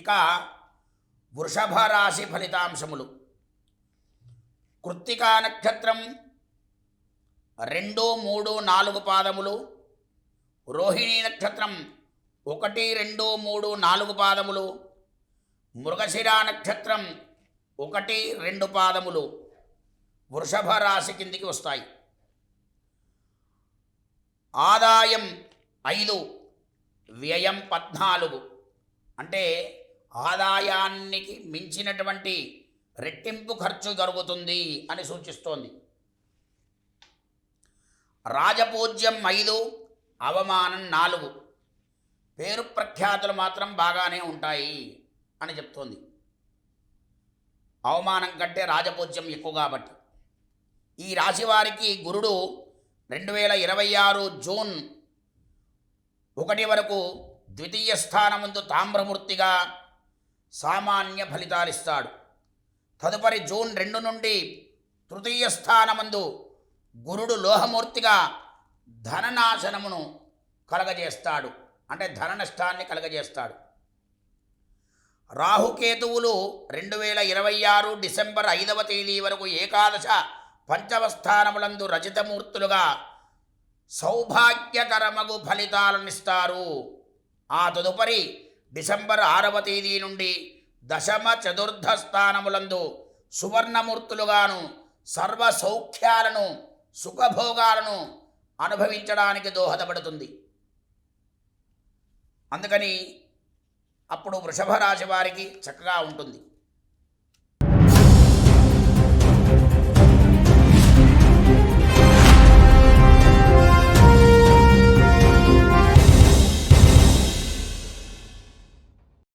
ఇక వృషభ రాశి ఫలితాంశములు. కృత్తికా నక్షత్రం 2, 3, 4 పాదములు, రోహిణీ నక్షత్రం 1, 2, 3, 4 పాదములు, మృగశిర నక్షత్రం 1, 2 పాదములు వృషభ రాశి కిందికి వస్తాయి. ఆదాయం 5, వ్యయం 14. అంటే ఆదాయానికి మించినటువంటి రెట్టింపు ఖర్చు జరుగుతుంది అని సూచిస్తోంది. రాజపూజ్యం 5, అవమానం 4. పేరు ప్రఖ్యాతులు మాత్రం బాగానే ఉంటాయి అని చెప్తోంది. అవమానం కంటే రాజపూజ్యం ఎక్కువ కాబట్టి. ఈ రాశివారికి గురుడు 2026 జూన్ 1 వరకు ద్వితీయ స్థానముందు తామ్రమూర్తిగా సామాన్య ఫలితాలిస్తాడు. తదుపరి జూన్ 2 నుండి తృతీయ స్థానమందు గురుడు లోహమూర్తిగా ధననాశనమును కలగజేస్తాడు, అంటే ధన నష్టాన్ని కలగజేస్తాడు. రాహుకేతువులు 2026 డిసెంబర్ 5వ తేదీ వరకు ఏకాదశ పంచమ స్థానములందు రజితమూర్తులుగా సౌభాగ్యకరమగు ఫలితాలనిస్తారు. ఆ తదుపరి డిసెంబర్ 6వ తేదీ నుండి దశమ చతుర్థ స్థానములందు సువర్ణమూర్తులుగాను సర్వ సౌఖ్యాలను సుఖభోగాలను అనుభవించడానికి దోహదపడుతుంది. అందుకని అప్పుడు వృషభ రాశి వారికి చక్కగా ఉంటుంది.